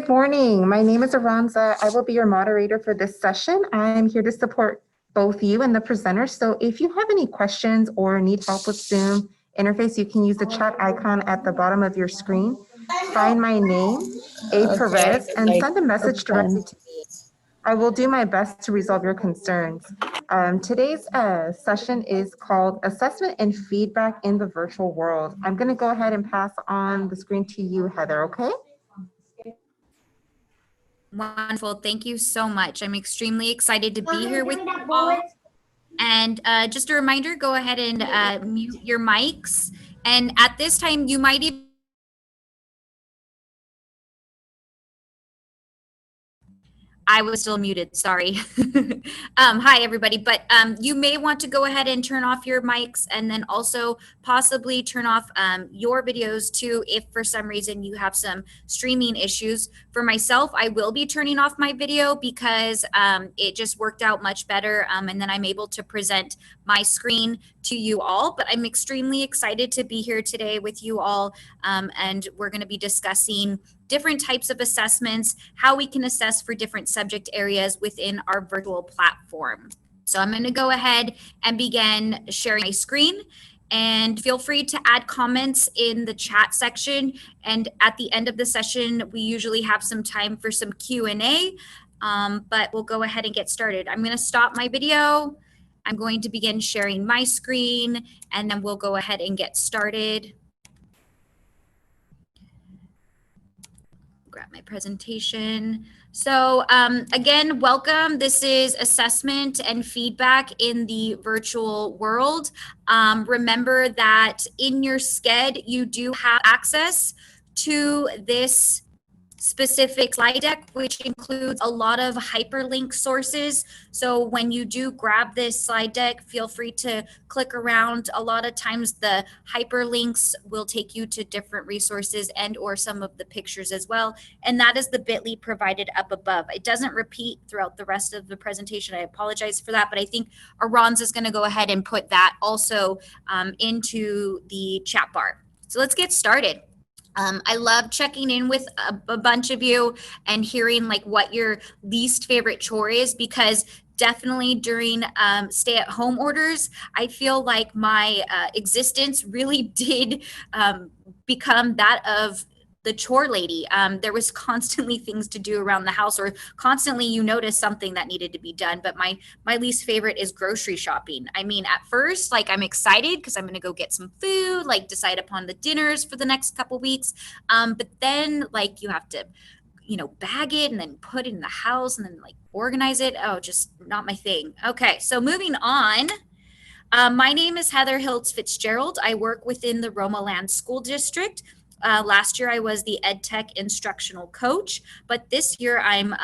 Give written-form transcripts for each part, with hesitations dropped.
Good morning. My name is Aranza. I will be your moderator for this session. I'm here to support both you and the presenters. So if you have any questions or need help with Zoom interface, you can use the chat icon at the bottom of your screen. Find my name, A. Perez, and send a message directly to me. I will do my best to resolve your concerns. Today's session is called Assessment and Feedback in the Virtual World. I'm going to go ahead and pass on the screen to you, Heather, okay? Wonderful. Thank you so much. I'm extremely excited to be here with you all. And just a reminder, go ahead and mute your mics. And at this time, you might even I was still muted, sorry. Hi, everybody. But you may want to go ahead and turn off your mics and then also possibly turn off your videos too if for some reason you have some streaming issues. For myself, I will be turning off my video because it just worked out much better and then I'm able to present my screen to you all. But I'm extremely excited to be here today with you all and we're going to be discussing different types of assessments, how we can assess for different subject areas within our virtual platform. So I'm going to go ahead and begin sharing my screen, and feel free to add comments in the chat section. And at the end of the session, we usually have some time for some Q&A, but we'll go ahead and get started. I'm going to stop my video. I'm going to begin sharing my screen, and then we'll go ahead and get started. Grab my presentation. So again, welcome. This is assessment and feedback in the virtual world. Remember that in your SCED, you do have access to this specific slide deck, which includes a lot of hyperlink sources. So when you do grab this slide deck, feel free to click around. A lot of times the hyperlinks will take you to different resources and or some of the pictures as well. And that is the bit.ly provided up above. It doesn't repeat throughout the rest of the presentation. I apologize for that, but I think Aranza is going to go ahead and put that also into the chat bar. So let's get started. I love checking in with a bunch of you and hearing like what your least favorite chore is, because definitely during stay-at-home orders, I feel like my existence really did become that of the chore lady. There was constantly things to do around the house, or constantly you notice something that needed to be done. But my least favorite is grocery shopping. I mean, at first, like I'm excited because I'm going to go get some food, like decide upon the dinners for the next couple weeks. But then like you have to, bag it and then put it in the house and then like organize it. Oh, just not my thing. Okay, so moving on. My name is Heather Hilz Fitzgerald. I work within the Romoland School District. Last year, I was the EdTech instructional coach, but this year I'm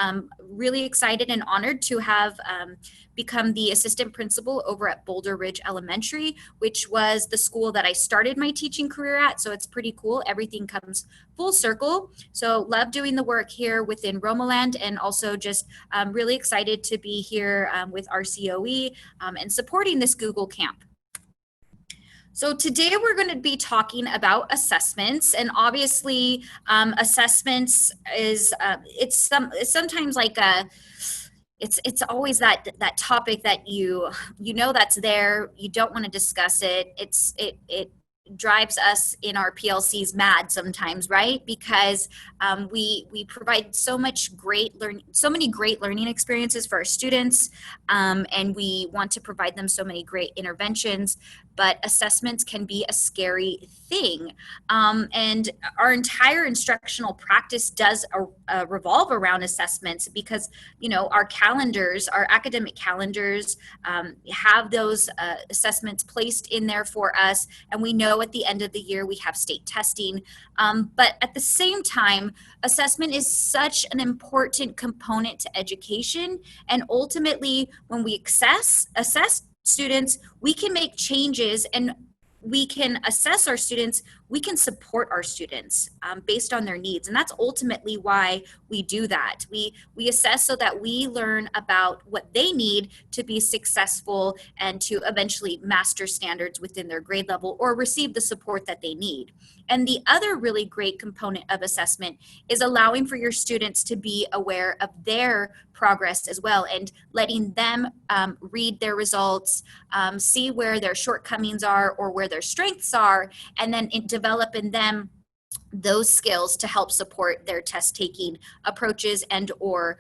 really excited and honored to have become the assistant principal over at Boulder Ridge Elementary, which was the school that I started my teaching career at. So it's pretty cool. Everything comes full circle. So love doing the work here within Romoland, and also just really excited to be here with RCOE and supporting this Google Camp. So today we're going to be talking about assessments, and obviously assessments is it's sometimes like it's always that topic that you know that's there, you don't want to discuss it. It drives us in our PLCs mad sometimes, right? Because we provide so many great learning experiences for our students, and we want to provide them so many great interventions. But assessments can be a scary thing. And our entire instructional practice does revolve around assessments, because, our calendars, our academic calendars have those assessments placed in there for us. And we know at the end of the year we have state testing. But at the same time, assessment is such an important component to education. And ultimately, when we assess students, we can make changes and we can assess our students, we can support our students based on their needs. And that's ultimately why we do that. We assess so that we learn about what they need to be successful and to eventually master standards within their grade level or receive the support that they need. And the other really great component of assessment is allowing for your students to be aware of their progress as well, and letting them read their results, see where their shortcomings are or where their strengths are, and then develop in them those skills to help support their test taking approaches and or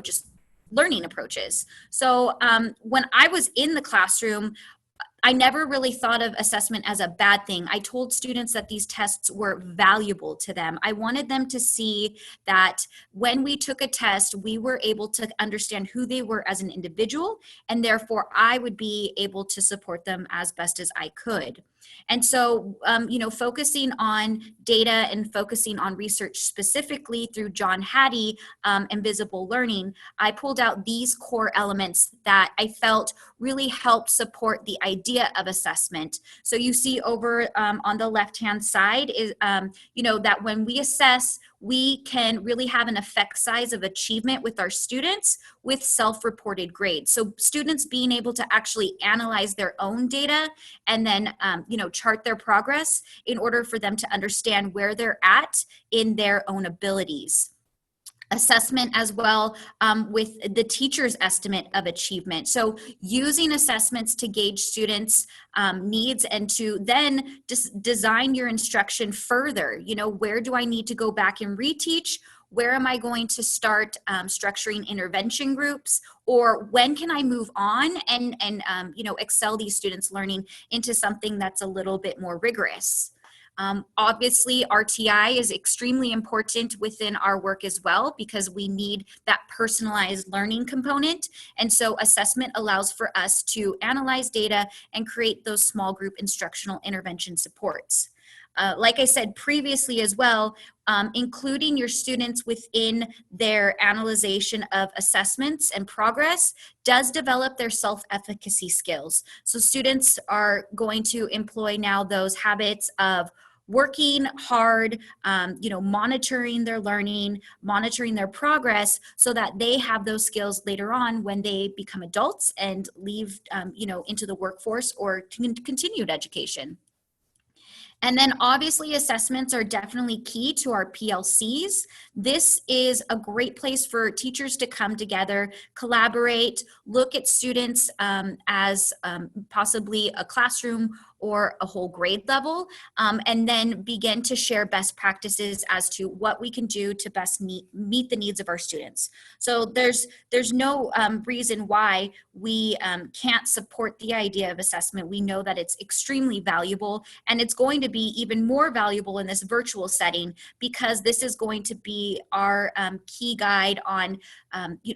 just learning approaches. So when I was in the classroom, I never really thought of assessment as a bad thing. I told students that these tests were valuable to them. I wanted them to see that when we took a test, we were able to understand who they were as an individual, and therefore I would be able to support them as best as I could. And so, focusing on data and focusing on research specifically through John Hattie and visible learning, I pulled out these core elements that I felt really helped support the idea of assessment. So you see over on the left-hand side is, that when we assess, we can really have an effect size of achievement with our students with self-reported grades. So students being able to actually analyze their own data and then, chart their progress in order for them to understand where they're at in their own abilities. Assessment as well with the teacher's estimate of achievement. So using assessments to gauge students' needs and to then just design your instruction further. Where do I need to go back and reteach? Where am I going to start structuring intervention groups? Or when can I move on and excel these students' learning into something that's a little bit more rigorous? Obviously, RTI is extremely important within our work as well because we need that personalized learning component. And so assessment allows for us to analyze data and create those small group instructional intervention supports. Like I said previously as well, including your students within their analyzation of assessments and progress does develop their self-efficacy skills. So students are going to employ now those habits of working hard, monitoring their learning, monitoring their progress so that they have those skills later on when they become adults and leave, into the workforce or continued education. And then obviously assessments are definitely key to our PLCs. This is a great place for teachers to come together, collaborate, look at students as possibly a classroom or a whole grade level, and then begin to share best practices as to what we can do to best meet the needs of our students. So there's no reason why we can't support the idea of assessment. We know that it's extremely valuable, and it's going to be even more valuable in this virtual setting because this is going to be our key guide on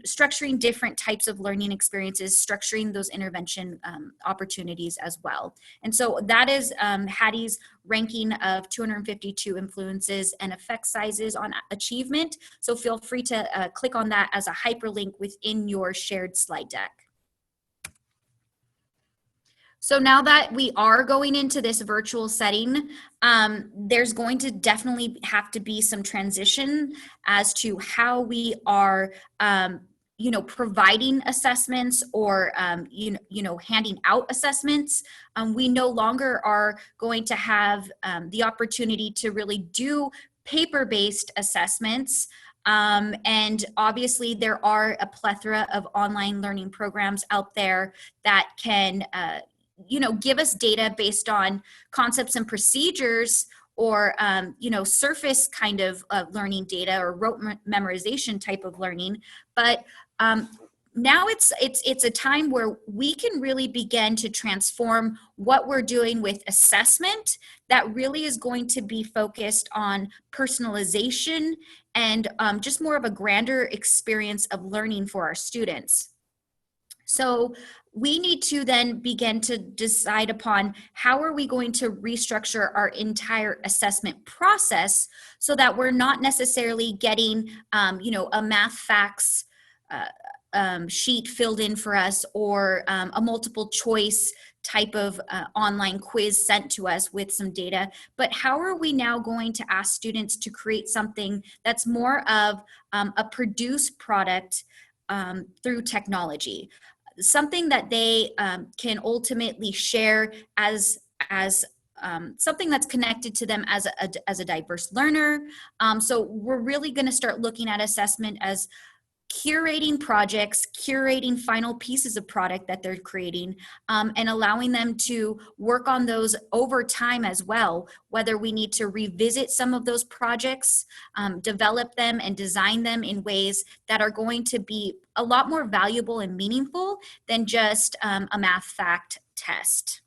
structuring different types of learning experiences, structuring those intervention opportunities as well. And so that is Hattie's ranking of 252 influences and effect sizes on achievement. So feel free to click on that as a hyperlink within your shared slide deck. So now that we are going into this virtual setting, there's going to definitely have to be some transition as to how we are providing assessments or, handing out assessments. We no longer are going to have the opportunity to really do paper-based assessments. And obviously there are a plethora of online learning programs out there that can, give us data based on concepts and procedures or, surface kind of learning data or rote memorization type of learning. But now it's a time where we can really begin to transform what we're doing with assessment that really is going to be focused on personalization and just more of a grander experience of learning for our students. So we need to then begin to decide upon how are we going to restructure our entire assessment process so that we're not necessarily getting, a math facts sheet filled in for us or a multiple choice type of online quiz sent to us with some data, but how are we now going to ask students to create something that's more of a produced product through technology, something that they can ultimately share as something that's connected to them as a diverse learner. So we're really going to start looking at assessment as curating projects, curating final pieces of product that they're creating, and allowing them to work on those over time as well, whether we need to revisit some of those projects, develop them and design them in ways that are going to be a lot more valuable and meaningful than just a math fact test.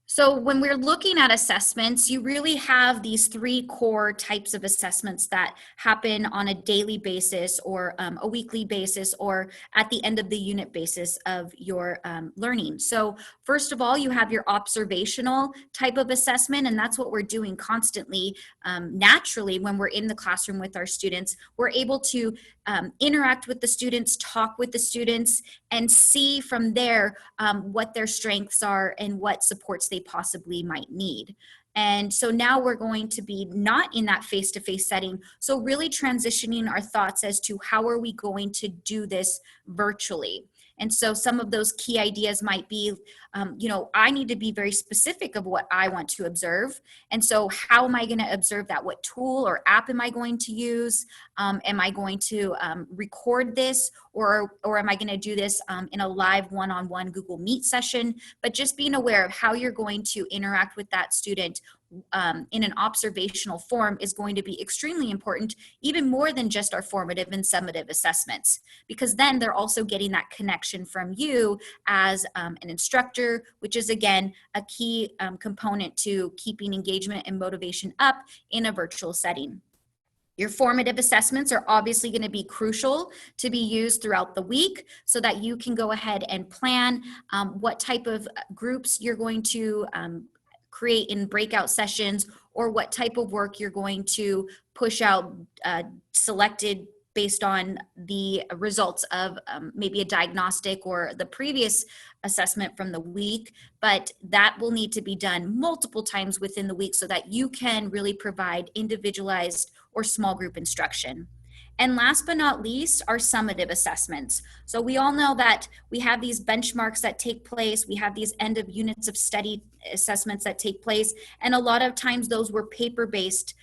So when we're looking at assessments, you really have these three core types of assessments that happen on a daily basis or a weekly basis or at the end of the unit basis of your learning. So first of all, you have your observational type of assessment, and that's what we're doing constantly. Naturally, when we're in the classroom with our students, we're able to interact with the students, talk with the students, and see from there what their strengths are and what supports they possibly might need. And so now we're going to be not in that face-to-face setting, so really transitioning our thoughts as to how are we going to do this virtually. And so some of those key ideas might be, I need to be very specific of what I want to observe. And so how am I going to observe that? What tool or app am I going to use? Am I going to record this, or am I going to do this in a live one-on-one Google Meet session? But just being aware of how you're going to interact with that student in an observational form is going to be extremely important, even more than just our formative and summative assessments, because then they're also getting that connection from you as an instructor, which is again a key component to keeping engagement and motivation up in a virtual setting. Your formative assessments are obviously going to be crucial to be used throughout the week so that you can go ahead and plan what type of groups you're going to create in breakout sessions, or what type of work you're going to push out selected based on the results of maybe a diagnostic or the previous assessment from the week. But that will need to be done multiple times within the week so that you can really provide individualized or small group instruction. And last but not least are summative assessments. So we all know that we have these benchmarks that take place. We have these end of units of study assessments that take place. And a lot of times those were paper-based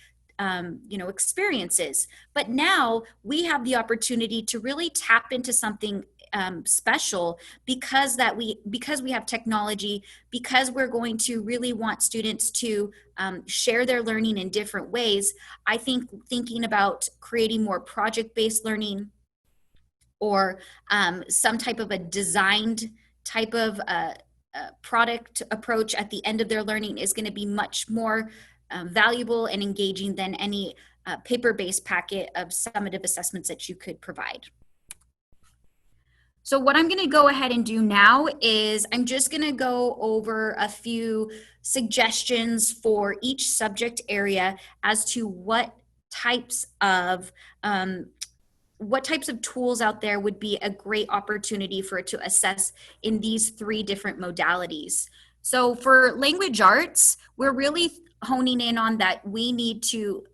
experiences. But now we have the opportunity to really tap into something special because we have technology, because we're going to really want students to share their learning in different ways. I think thinking about creating more project-based learning or some type of a designed type of product approach at the end of their learning is going to be much more valuable and engaging than any paper-based packet of summative assessments that you could provide. So what I'm going to go ahead and do now is I'm just going to go over a few suggestions for each subject area as to what types of tools out there would be a great opportunity for it to assess in these three different modalities. So for language arts, we're really honing in on that we need to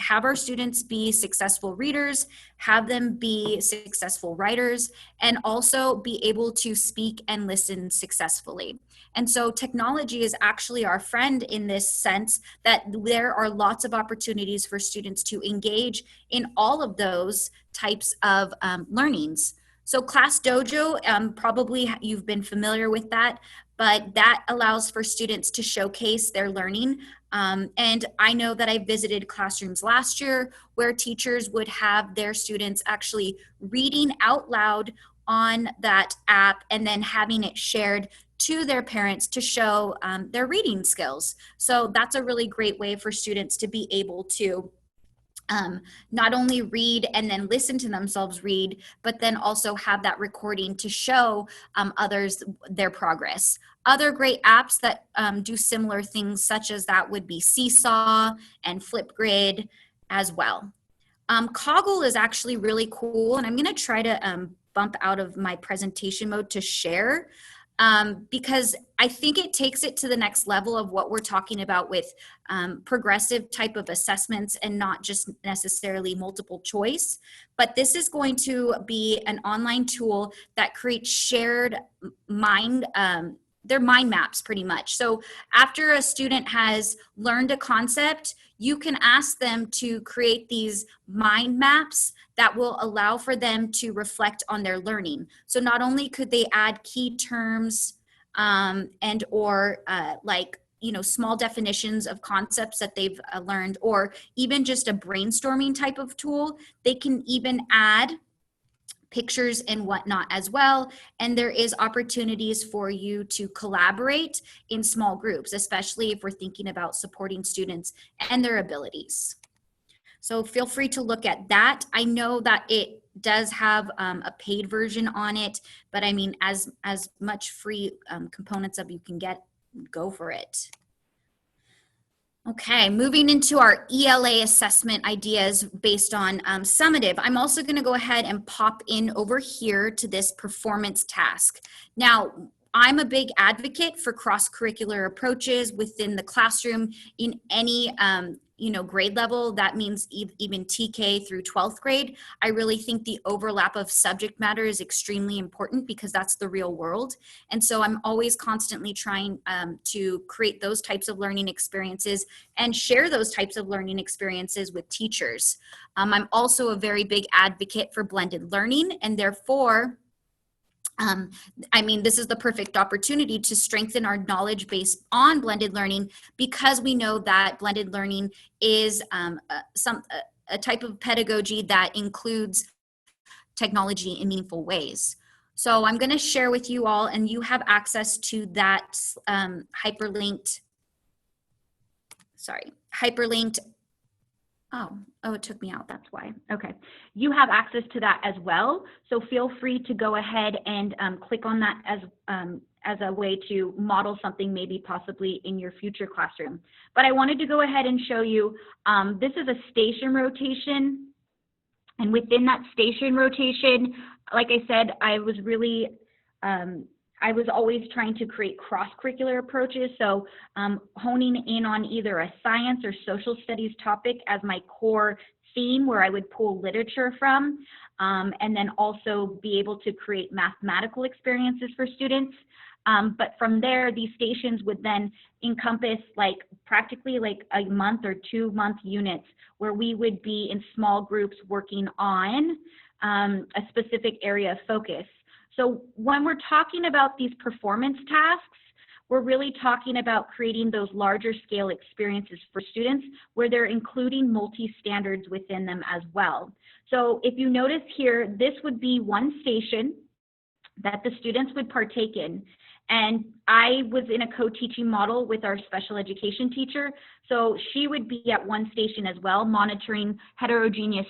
have our students be successful readers, have them be successful writers, and also be able to speak and listen successfully. And so technology is actually our friend in this sense that there are lots of opportunities for students to engage in all of those types of learnings. So Class Dojo, probably you've been familiar with that, but that allows for students to showcase their learning. And I know that I visited classrooms last year where teachers would have their students actually reading out loud on that app and then having it shared to their parents to show their reading skills. So that's a really great way for students to be able to not only read and then listen to themselves read, but then also have that recording to show others their progress. Other great apps that do similar things such as that would be Seesaw and Flipgrid as well. Coggle is actually really cool, and I'm going to try to bump out of my presentation mode to share, because I think it takes it to the next level of what we're talking about with progressive type of assessments and not just necessarily multiple choice. But this is going to be an online tool that creates shared mind, their mind maps pretty much. So after a student has learned a concept, you can ask them to create these mind maps that will allow for them to reflect on their learning. So not only could they add key terms and or small definitions of concepts that they've learned, or even just a brainstorming type of tool, they can even add pictures and whatnot as well. And there is opportunities for you to collaborate in small groups, especially if we're thinking about supporting students and their abilities. So feel free to look at that. I know that it does have a paid version on it, but I mean, as much free components of you can get, go for it. Okay, moving into our ELA assessment ideas based on summative. I'm also going to go ahead and pop in over here to this performance task. Now, I'm a big advocate for cross-curricular approaches within the classroom in any grade level. That means even TK through 12th grade. I really think the overlap of subject matter is extremely important because that's the real world. And so I'm always constantly trying to create those types of learning experiences and share those types of learning experiences with teachers. I'm also a very big advocate for blended learning, and therefore, this is the perfect opportunity to strengthen our knowledge base on blended learning, because we know that blended learning is a type of pedagogy that includes technology in meaningful ways. So I'm going to share with you all, and you have access to that hyperlinked. Oh, it took me out, that's why. Okay, you have access to that as well. So feel free to go ahead and click on that as a way to model something maybe possibly in your future classroom. But I wanted to go ahead and show you, this is a station rotation. And within that station rotation, like I said, I was always trying to create cross-curricular approaches. So honing in on either a science or social studies topic as my core theme, where I would pull literature from, and then also be able to create mathematical experiences for students. But from there, these stations would then encompass practically a month or 2 month units where we would be in small groups working on a specific area of focus. So when we're talking about these performance tasks, we're really talking about creating those larger scale experiences for students where they're including multi-standards within them as well. So if you notice here, this would be one station that the students would partake in. And I was in a co-teaching model with our special education teacher. So she would be at one station as well, monitoring heterogeneous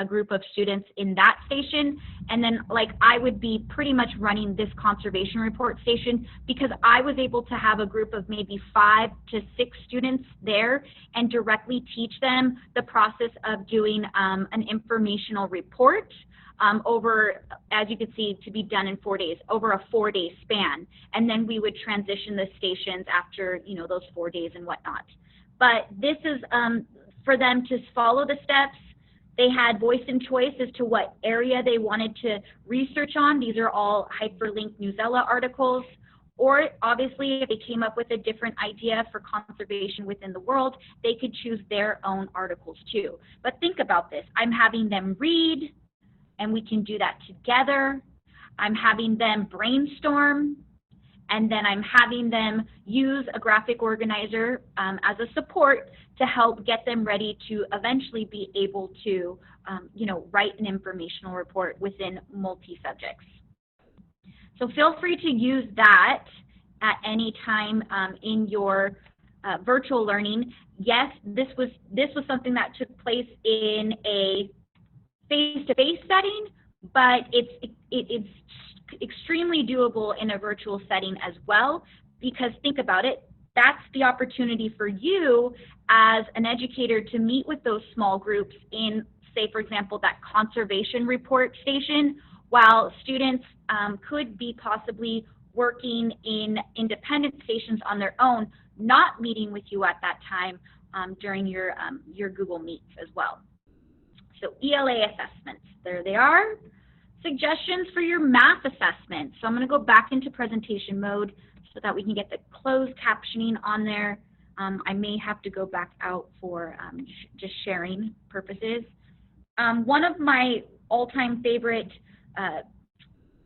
group of students in that station. And then I would be pretty much running this conservation report station, because I was able to have a group of maybe 5 to 6 students there and directly teach them the process of doing an informational report over, as you can see, to be done in 4 days, over a 4-day span. And then we would transition the stations after, those 4 days and whatnot. But this is for them to follow the steps. They had voice and choice as to what area they wanted to research on. These are all hyperlinked Newsella articles. Or obviously, if they came up with a different idea for conservation within the world, they could choose their own articles too. But think about this. I'm having them read, and we can do that together. I'm having them brainstorm, and then I'm having them use a graphic organizer as a support to help get them ready to eventually be able to, write an informational report within multi-subjects. So feel free to use that at any time in your virtual learning. Yes, this was something that took place in a face-to-face setting, but it's extremely doable in a virtual setting as well, because think about it, that's the opportunity for you as an educator to meet with those small groups in, say, for example, that conservation report station, while students could be possibly working in independent stations on their own, not meeting with you at that time during your Google Meets as well. So ELA assessments, there they are. Suggestions for your math assessment. So I'm going to go back into presentation mode so that we can get the closed captioning on there. I may have to go back out for just sharing purposes. One of my all-time favorite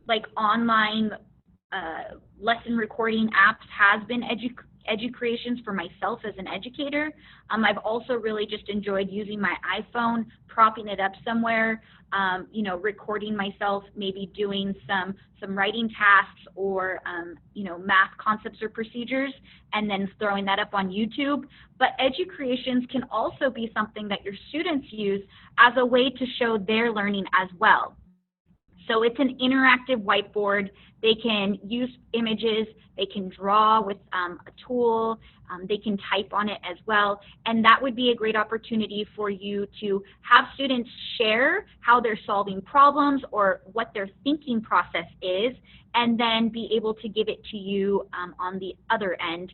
like online lesson recording apps has been EduCreations for myself as an educator. I've also really just enjoyed using my iPhone, propping it up somewhere, you know, recording myself, maybe doing some writing tasks or, you know, math concepts or procedures, and then throwing that up on YouTube. But EduCreations can also be something that your students use as a way to show their learning as well. So it's an interactive whiteboard. They can use images, they can draw with a tool, they can type on it as well. And that would be a great opportunity for you to have students share how they're solving problems or what their thinking process is, and then be able to give it to you on the other end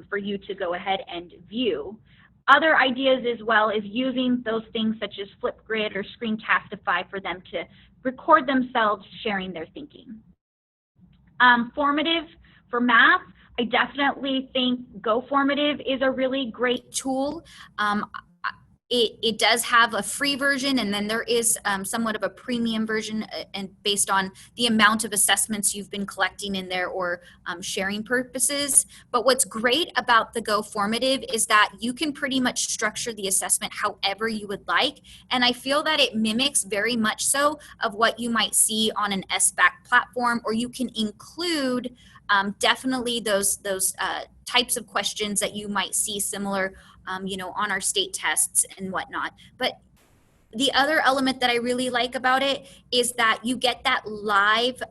for you to go ahead and view. Other ideas as well is using those things such as Flipgrid or Screencastify for them to record themselves sharing their thinking. Formative for math, I definitely think Go Formative is a really great tool. It does have a free version, and then there is somewhat of a premium version, and based on the amount of assessments you've been collecting in there or sharing purposes. But what's great about the Go Formative is that you can pretty much structure the assessment however you would like, and I feel that it mimics very much so of what you might see on an SBAC platform, or you can include definitely those types of questions that you might see similar you know, on our state tests and whatnot. But the other element that I really like about it is that you get that live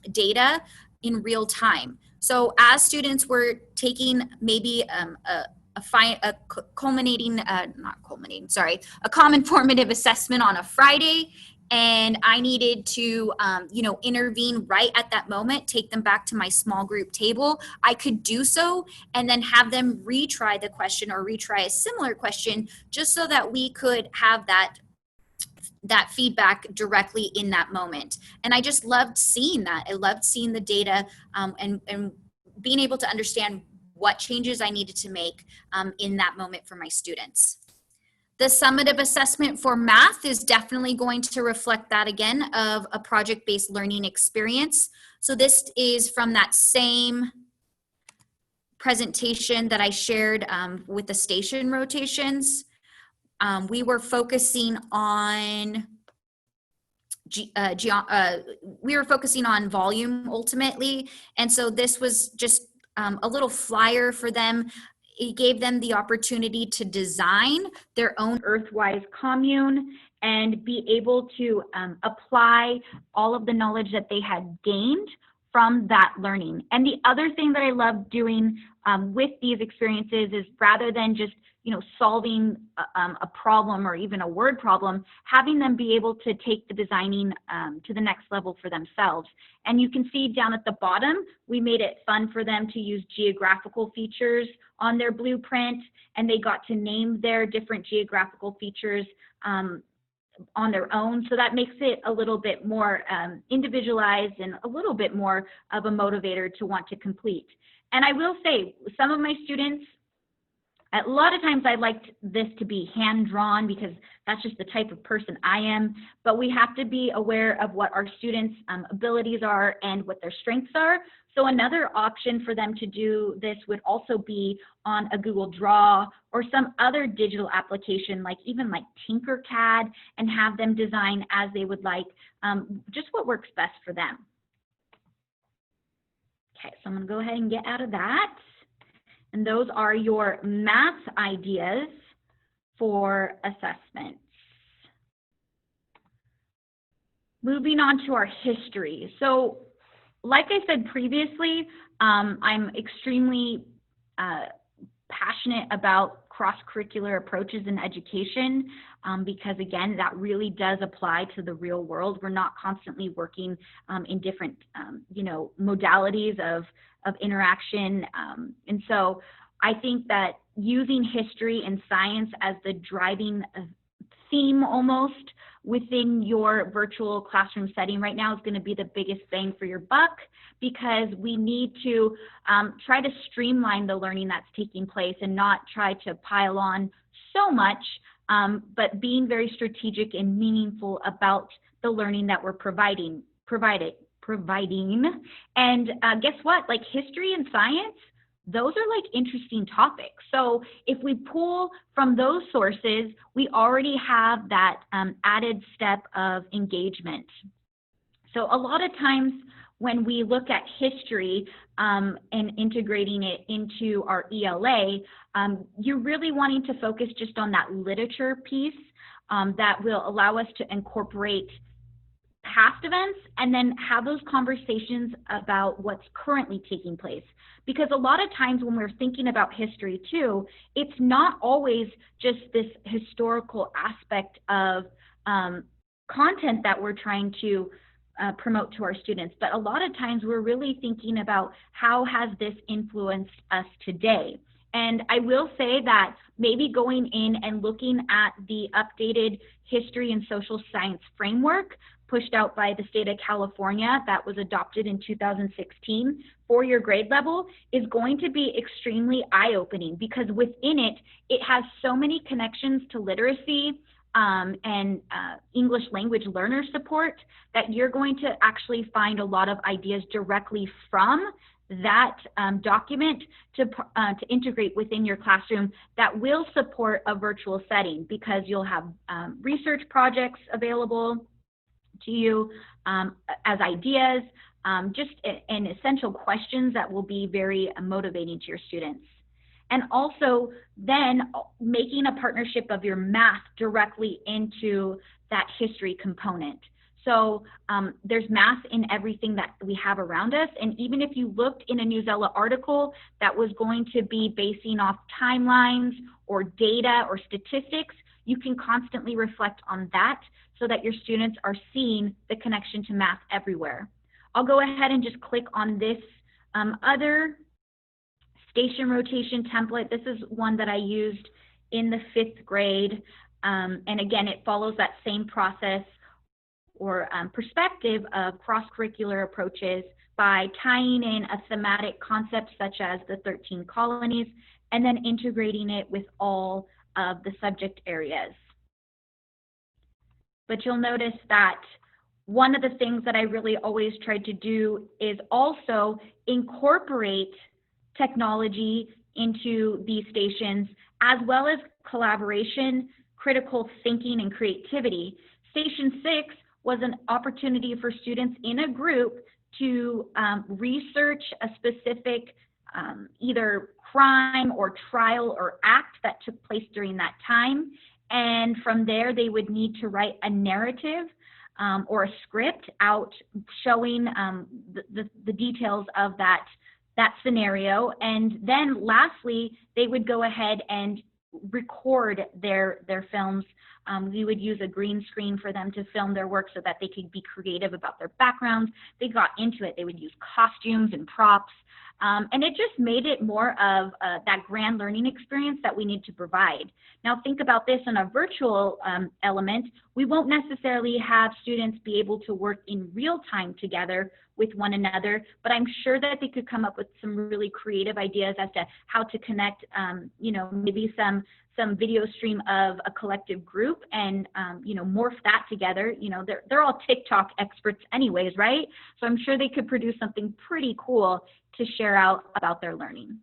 data in real time. So as students were taking maybe a common formative assessment on a Friday, and I needed to, you know, intervene right at that moment, take them back to my small group table, I could do so and then have them retry the question or retry a similar question, just so that we could have that feedback directly in that moment. And I just loved seeing that. I loved seeing the data and being able to understand what changes I needed to make in that moment for my students. The summative assessment for math is definitely going to reflect that again of a project-based learning experience. So this is from that same presentation that I shared with the station rotations. We were focusing on volume ultimately, and so this was just a little flyer for them. It gave them the opportunity to design their own Earthwise commune and be able to apply all of the knowledge that they had gained from that learning. And the other thing that I love doing with these experiences is, rather than just, you know, solving a problem or even a word problem, having them be able to take the designing to the next level for themselves. And you can see down at the bottom, we made it fun for them to use geographical features on their blueprint, and they got to name their different geographical features on their own. So that makes it a little bit more individualized and a little bit more of a motivator to want to complete. And I will say, some of my students, a lot of times I liked this to be hand-drawn because that's just the type of person I am, but we have to be aware of what our students' abilities are and what their strengths are. So another option for them to do this would also be on a Google Draw or some other digital application, like even like Tinkercad, and have them design as they would like, just what works best for them. Okay, so I'm gonna go ahead and get out of that. And those are your math ideas for assessments. Moving on to our history. So like I said previously, I'm extremely passionate about cross-curricular approaches in education, because again, that really does apply to the real world. We're not constantly working in different, modalities of interaction. And so I think that using history and science as the driving theme almost within your virtual classroom setting right now is going to be the biggest bang for your buck, because we need to try to streamline the learning that's taking place and not try to pile on so much, but being very strategic and meaningful about the learning that we're providing. And guess what? Like history and science, those are like interesting topics. So if we pull from those sources, we already have that added step of engagement. So a lot of times when we look at history and integrating it into our ELA, you're really wanting to focus just on that literature piece that will allow us to incorporate past events and then have those conversations about what's currently taking place. Because a lot of times when we're thinking about history too, it's not always just this historical aspect of content that we're trying to promote to our students, but a lot of times we're really thinking about how has this influenced us today. And I will say that maybe going in and looking at the updated history and social science framework pushed out by the state of California that was adopted in 2016 for your grade level is going to be extremely eye-opening, because within it, it has so many connections to literacy and English language learner support that you're going to actually find a lot of ideas directly from that document to integrate within your classroom that will support a virtual setting, because you'll have research projects available to you as ideas, just and essential questions that will be very motivating to your students. And also then making a partnership of your math directly into that history component. So there's math in everything that we have around us. And even if you looked in a Newsella article that was going to be basing off timelines or data or statistics, you can constantly reflect on that so that your students are seeing the connection to math everywhere. I'll go ahead and just click on this other station rotation template. This is one that I used in the 5th grade. And again, it follows that same process or perspective of cross-curricular approaches by tying in a thematic concept such as the 13 colonies and then integrating it with all of the subject areas. But you'll notice that one of the things that I really always tried to do is also incorporate technology into these stations, as well as collaboration, critical thinking, and creativity. Station 6 was an opportunity for students in a group to research a specific either crime or trial or act that took place during that time. And from there, they would need to write a narrative or a script out showing the details of that scenario. And then lastly, they would go ahead and record their films. We would use a green screen for them to film their work so that they could be creative about their backgrounds. They got into it. They would use costumes and props. And it just made it more of that grand learning experience that we need to provide. Now think about this in a virtual element. We won't necessarily have students be able to work in real time together with one another, but I'm sure that they could come up with some really creative ideas as to how to connect, maybe some video stream of a collective group and, morph that together. They're all TikTok experts anyways, right? So I'm sure they could produce something pretty cool to share out about their learning.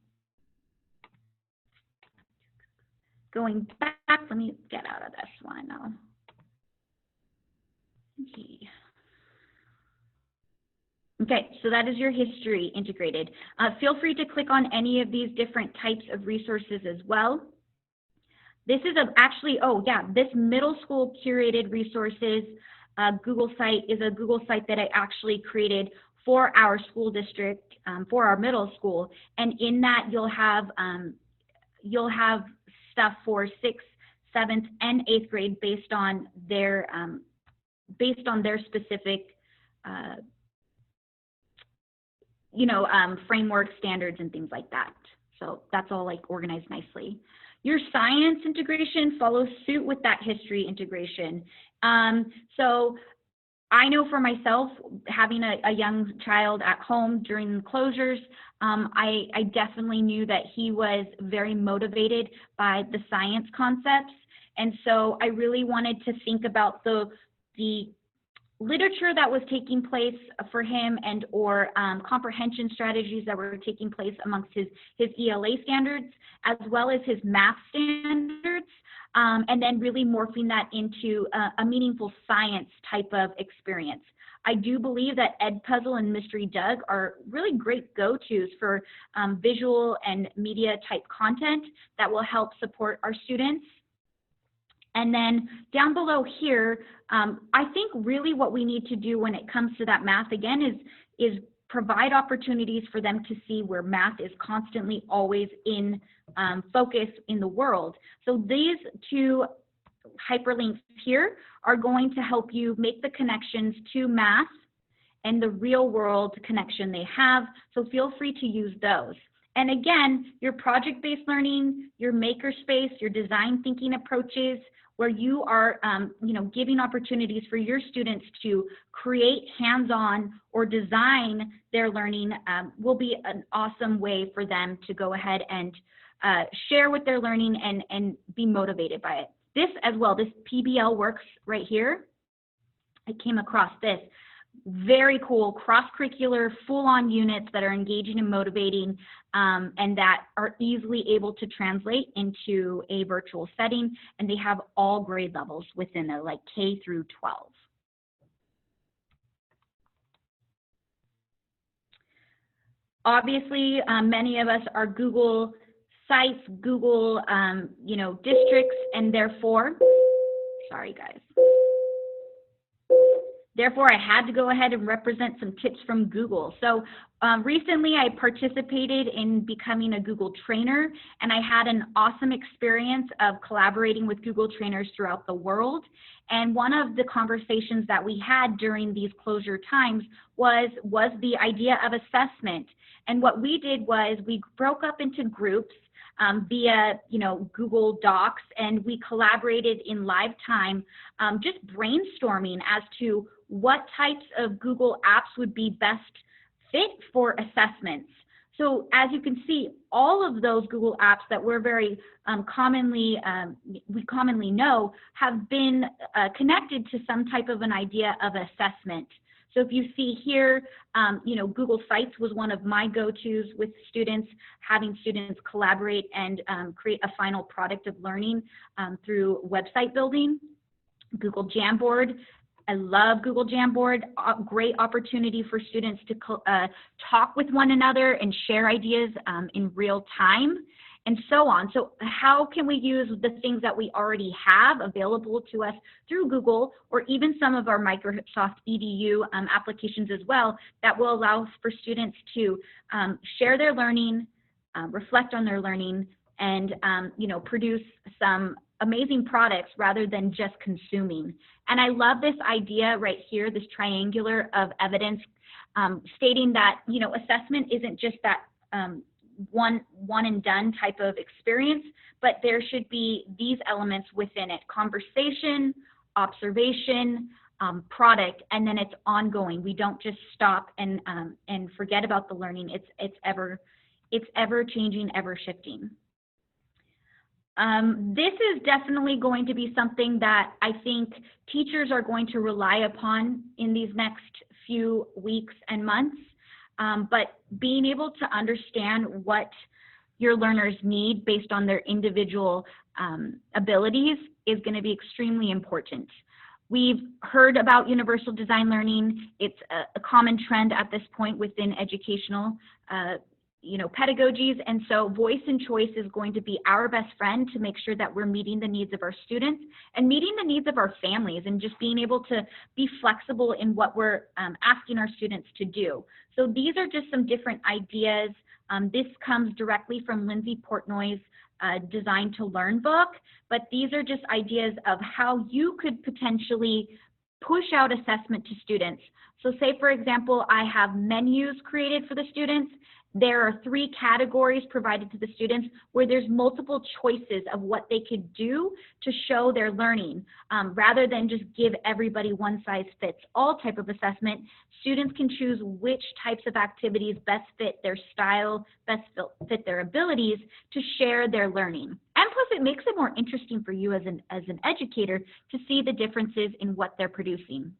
Going back, let me get out of this one now. Okay, so that is your history integrated. Feel free to click on any of these different types of resources as well. This is this middle school curated resources Google site is a Google site that I actually created for our school district, for our middle school. And in that you'll have stuff for 6th, 7th, and 8th grade based on their specific framework standards and things like that. So that's all like organized nicely. Your science integration follows suit with that history integration. So I know for myself, having a young child at home during the closures, I definitely knew that he was very motivated by the science concepts. And so I really wanted to think about the literature that was taking place for him and or comprehension strategies that were taking place amongst his ELA standards, as well as his math standards, and then really morphing that into a meaningful science type of experience. I do believe that Edpuzzle and Mystery Doug are really great go-tos for visual and media type content that will help support our students. And then down below here, I think really what we need to do when it comes to that math again is provide opportunities for them to see where math is constantly always in focus in the world. So these two hyperlinks here are going to help you make the connections to math and the real world connection they have. So feel free to use those. And again, your project-based learning, your makerspace, your design thinking approaches, where you are giving opportunities for your students to create hands-on or design their learning will be an awesome way for them to go ahead and share with their learning and be motivated by it. This as well, this PBL works right here. I came across this. Very cool cross-curricular full-on units that are engaging and motivating and that are easily able to translate into a virtual setting, and they have all grade levels within there, like K through 12. Obviously, many of us are Google sites, Google districts, and therefore, sorry guys. Therefore, I had to go ahead and represent some tips from Google. So recently I participated in becoming a Google trainer, and I had an awesome experience of collaborating with Google trainers throughout the world. And one of the conversations that we had during these closure times was the idea of assessment. And what we did was we broke up into groups via Google Docs, and we collaborated in live time, just brainstorming as to what types of Google apps would be best fit for assessments. So as you can see, all of those Google apps that we're very commonly know have been connected to some type of an idea of assessment. So if you see here, Google Sites was one of my go-tos with students, having students collaborate and create a final product of learning through website building. Google Jamboard, I love Google Jamboard, great opportunity for students to talk with one another and share ideas in real time, and so on. So how can we use the things that we already have available to us through Google, or even some of our Microsoft EDU applications as well, that will allow for students to share their learning, reflect on their learning, and produce some amazing products rather than just consuming. And I love this idea right here, this triangular of evidence, stating that assessment isn't just that one and done type of experience, but there should be these elements within it: conversation, observation, product, and then it's ongoing. We don't just stop and forget about the learning. It's ever changing, ever shifting. This is definitely going to be something that I think teachers are going to rely upon in these next few weeks and months. But being able to understand what your learners need based on their individual abilities is going to be extremely important. We've heard about universal design learning. It's a common trend at this point within educational pedagogies, and so voice and choice is going to be our best friend to make sure that we're meeting the needs of our students and meeting the needs of our families, and just being able to be flexible in what we're asking our students to do. So these are just some different ideas. This comes directly from Lindsay Portnoy's Design to Learn book, but these are just ideas of how you could potentially push out assessment to students. So say, for example, I have menus created for the students. There are 3 categories provided to the students where there's multiple choices of what they could do to show their learning. Rather than just give everybody one size fits all type of assessment, students can choose which types of activities best fit their style, best fit their abilities to share their learning. And plus it makes it more interesting for you as an educator to see the differences in what they're producing.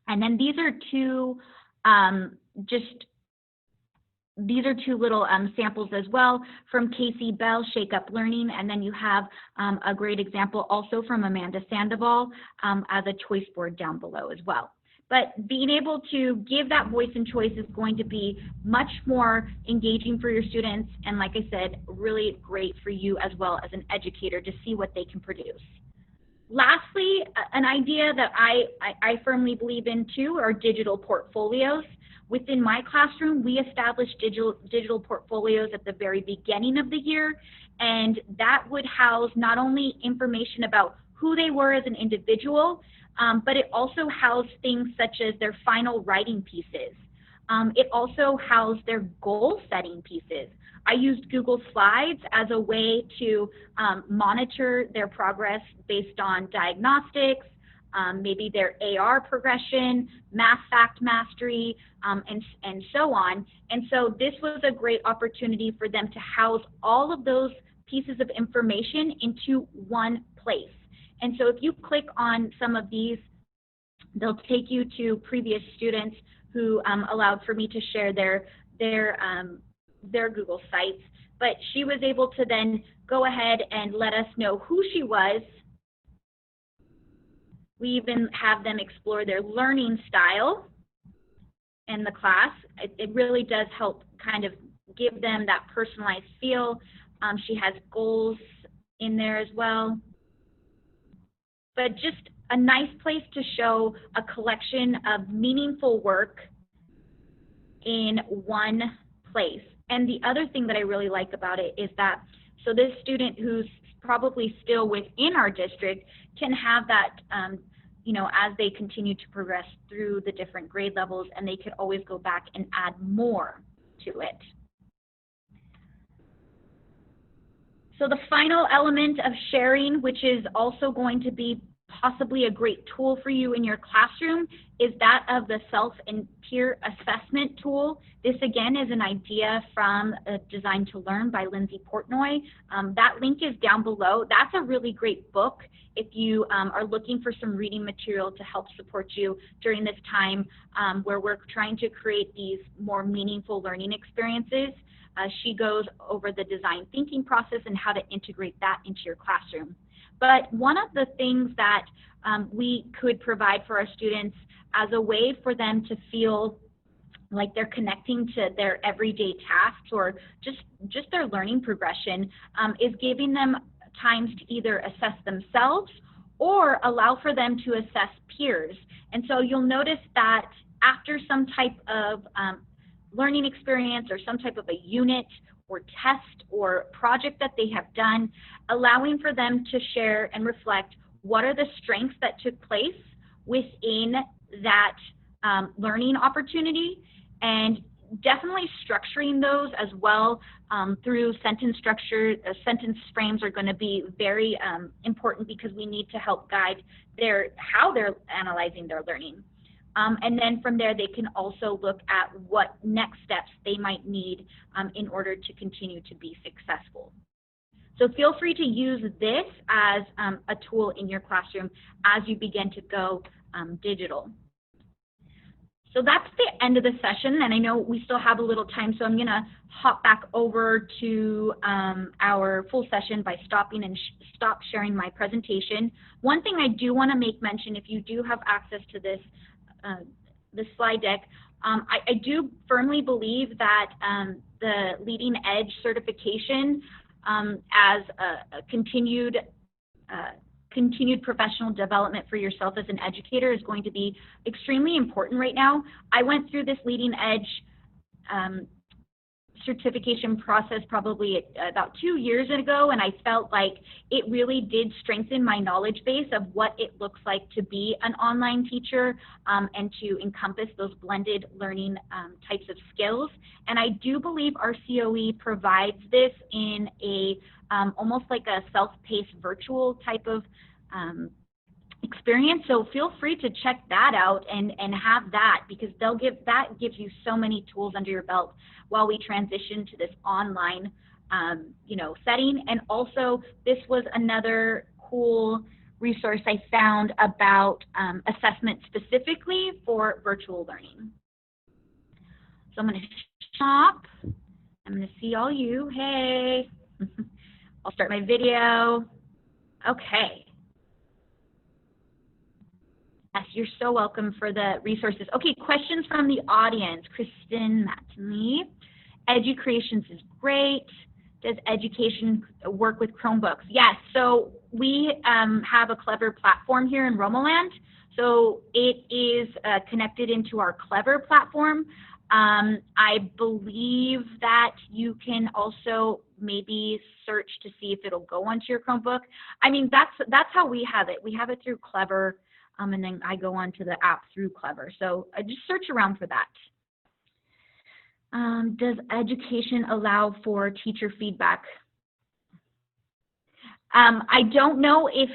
And then these are two little samples as well from Casey Bell, Shake Up Learning, and then you have a great example also from Amanda Sandoval as a choice board down below as well. But being able to give that voice and choice is going to be much more engaging for your students, and like I said, really great for you as well as an educator to see what they can produce. Lastly, an idea that I firmly believe in too are digital portfolios. Within my classroom, we established digital portfolios at the very beginning of the year, and that would house not only information about who they were as an individual, but it also housed things such as their final writing pieces. It also housed their goal setting pieces. I used Google Slides as a way to monitor their progress based on diagnostics, maybe their AR progression, math fact mastery, and so on. And so this was a great opportunity for them to house all of those pieces of information into one place. And so if you click on some of these, they'll take you to previous students who allowed for me to share their Google sites. But she was able to then go ahead and let us know who she was. We even have them explore their learning style in the class. It really does help kind of give them that personalized feel. She has goals in there as well. But just a nice place to show a collection of meaningful work in one place. And the other thing that I really like about it is that, so this student who's probably still within our district can have that, you know, as they continue to progress through the different grade levels, and they could always go back and add more to it. So the final element of sharing, which is also going to be possibly a great tool for you in your classroom, is that of the self and peer assessment tool. This again is an idea from Design to Learn by Lindsay Portnoy. That link is down below. That's a really great book if you are looking for some reading material to help support you during this time where we're trying to create these more meaningful learning experiences. She goes over the design thinking process and how to integrate that into your classroom. But one of the things that we could provide for our students as a way for them to feel like they're connecting to their everyday tasks or just their learning progression is giving them times to either assess themselves or allow for them to assess peers. And so you'll notice that after some type of learning experience or some type of a unit or test or project that they have done, allowing for them to share and reflect what are the strengths that took place within that learning opportunity, and definitely structuring those as well through sentence structure. Sentence frames are going to be very important because we need to help guide how they're analyzing their learning. And then from there, they can also look at what next steps they might need in order to continue to be successful. So feel free to use this as a tool in your classroom as you begin to go digital. So that's the end of the session, and I know we still have a little time, so I'm going to hop back over to our full session by stopping and stop sharing my presentation. One thing I do want to make mention, if you do have access to this slide deck, I do firmly believe that the Leading Edge certification as a continued professional development for yourself as an educator is going to be extremely important right now. I went through this Leading Edge certification process probably about 2 years ago, and I felt like it really did strengthen my knowledge base of what it looks like to be an online teacher, and to encompass those blended learning types of skills. And I do believe our COE provides this in a almost like a self-paced virtual type of experience. So feel free to check that out and have that, because that gives you so many tools under your belt while we transition to this online setting. And also, this was another cool resource I found about assessment specifically for virtual learning. So I'm going to stop. I'm going to see all you. Hey. I'll start my video. Okay. Yes, you're so welcome for the resources. Okay, questions from the audience. Kristen Matney. Educreations is great. Does education work with Chromebooks? Yes, so we have a Clever platform here in Romoland. So it is connected into our Clever platform. I believe that you can also maybe search to see if it'll go onto your Chromebook. I mean, that's how we have it. We have it through Clever, and then I go onto the app through Clever. So just search around for that. Does education allow for teacher feedback? I don't know if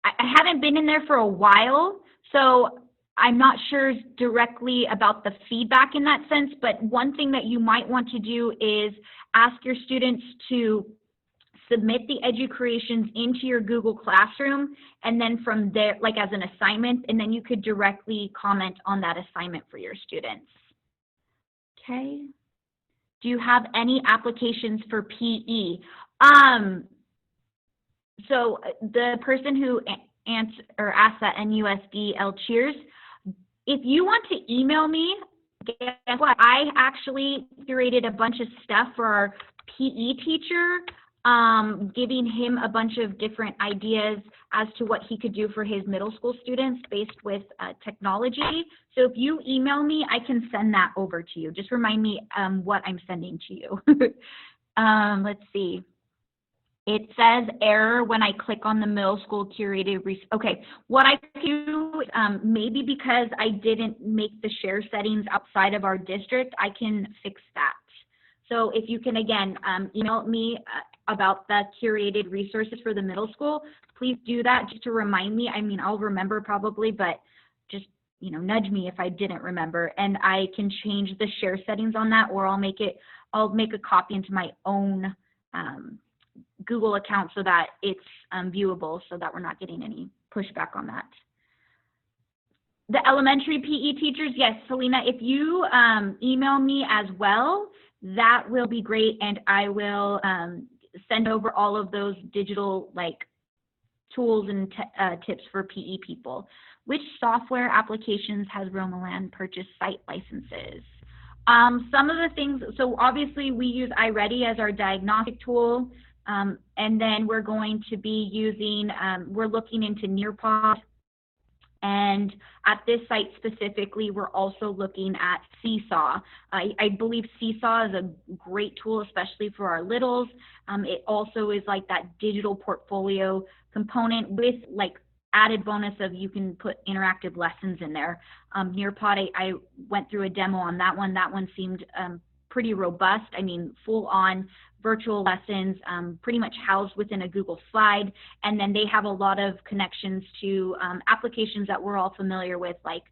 I haven't been in there for a while, so I'm not sure directly about the feedback in that sense, but one thing that you might want to do is ask your students to submit the educreations into your Google Classroom, and then from there, like as an assignment, and then you could directly comment on that assignment for your students. Okay. Do you have any applications for PE? So the person who asked that NUSDL cheers, if you want to email me, guess what? I actually curated a bunch of stuff for our PE teacher, giving him a bunch of different ideas as to what he could do for his middle school students based with technology. So if you email me, I can send that over to you. Just remind me what I'm sending to you. Let's see. It says error when I click on the middle school curated. Okay, what I do, maybe because I didn't make the share settings outside of our district, I can fix that. So if you can, again, email me about the curated resources for the middle school, please do that just to remind me. I mean, I'll remember probably, but just, nudge me if I didn't remember, and I can change the share settings on that, or I'll make a copy into my own Google account so that it's viewable, so that we're not getting any pushback on that. The elementary PE teachers, yes, Selena, if you email me as well, that will be great, and I will send over all of those digital tools and tips for PE people. Which software applications has Romoland purchased site licenses? Some of the things, so obviously we use iReady as our diagnostic tool, and then we're going to be using, we're looking into Nearpod, and at this site specifically, we're also looking at Seesaw. I believe Seesaw is a great tool, especially for our littles. It also is like that digital portfolio component with added bonus of you can put interactive lessons in there. Nearpod, I went through a demo on that one. That one seemed pretty robust. I mean, full on virtual lessons, pretty much housed within a Google slide. And then they have a lot of connections to applications that we're all familiar with, like,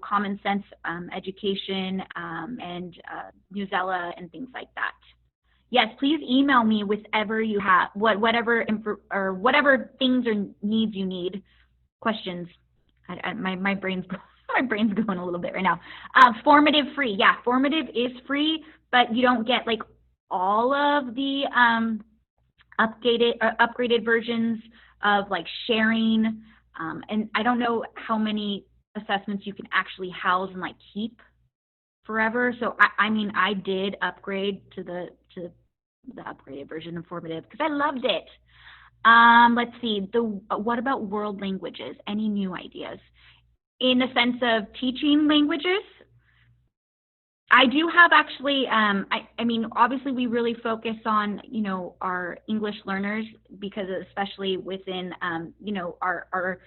Common Sense Education and Newsella and things like that. Yes, please email me with whatever you have, whatever things or needs you need. Questions. My brain's going a little bit right now. Formative free. Yeah, Formative is free, but you don't get all of the upgraded versions of sharing. And I don't know how many assessments you can actually house and keep forever. So I mean, I did upgrade to the upgraded version of Formative because I loved it. Let's see, what about world languages? Any new ideas? In the sense of teaching languages, I do have actually, I mean, obviously we really focus on, you know, our English learners because especially within, you know, our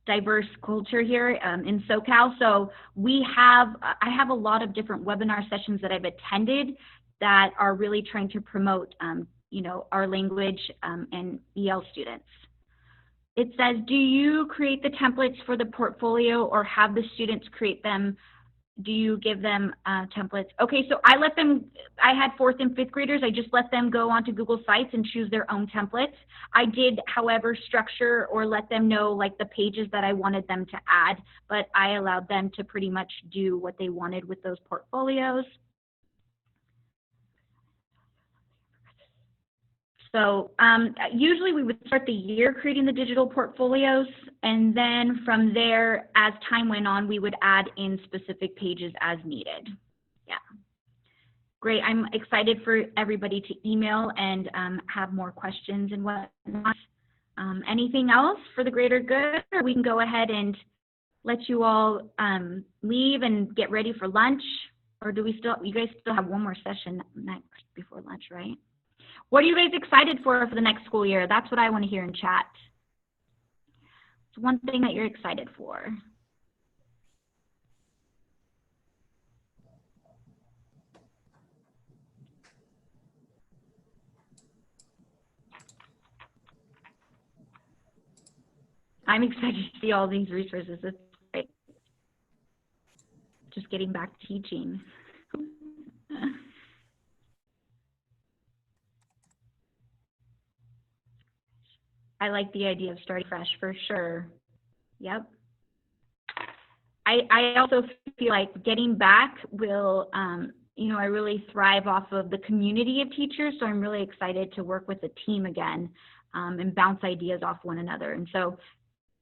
diverse culture here in SoCal. So I have a lot of different webinar sessions that I've attended that are really trying to promote, you know, our language and EL students. It says, do you create the templates for the portfolio or have the students create them? Do you give them templates? Okay, so I had 4th and 5th graders, I just let them go onto Google Sites and choose their own templates. I did, however, structure or let them know like the pages that I wanted them to add, but I allowed them to pretty much do what they wanted with those portfolios. So usually we would start the year creating the digital portfolios, and then from there, as time went on, we would add in specific pages as needed. Yeah, great. I'm excited for everybody to email and have more questions and whatnot. Anything else for the greater good, or we can go ahead and let you all leave and get ready for lunch, or do we still? You guys still have one more session next before lunch, right? What are you guys excited for the next school year? That's what I want to hear in chat. It's one thing that you're excited for. I'm excited to see all these resources. It's great. Just getting back to teaching. I like the idea of starting fresh for sure. Yep. I also feel like getting back will, you know, I really thrive off of the community of teachers. So I'm really excited to work with the team again and bounce ideas off one another. And so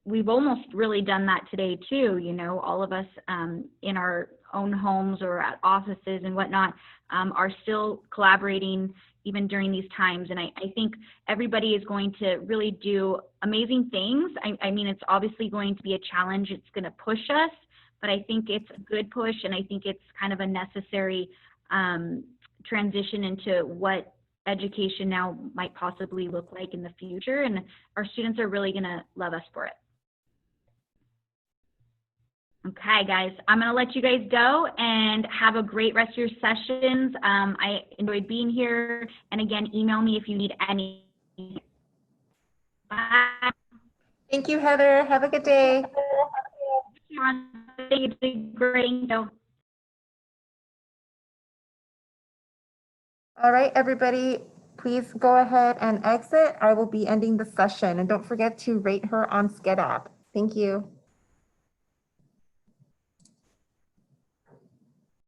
we've almost really done that today too. You know, all of us in our own homes or at offices and whatnot are still collaborating even during these times. And I think everybody is going to really do amazing things. I mean, it's obviously going to be a challenge. It's going to push us, but I think it's a good push. And I think it's kind of a necessary transition into what education now might possibly look like in the future. And our students are really going to love us for it. Okay, guys, I'm going to let you guys go and have a great rest of your sessions. I enjoyed being here. And again, email me if you need any. Bye. Thank you, Heather. Have a good day. Great. All right, everybody, please go ahead and exit. I will be ending the session. And don't forget to rate her on SCED app. Thank you.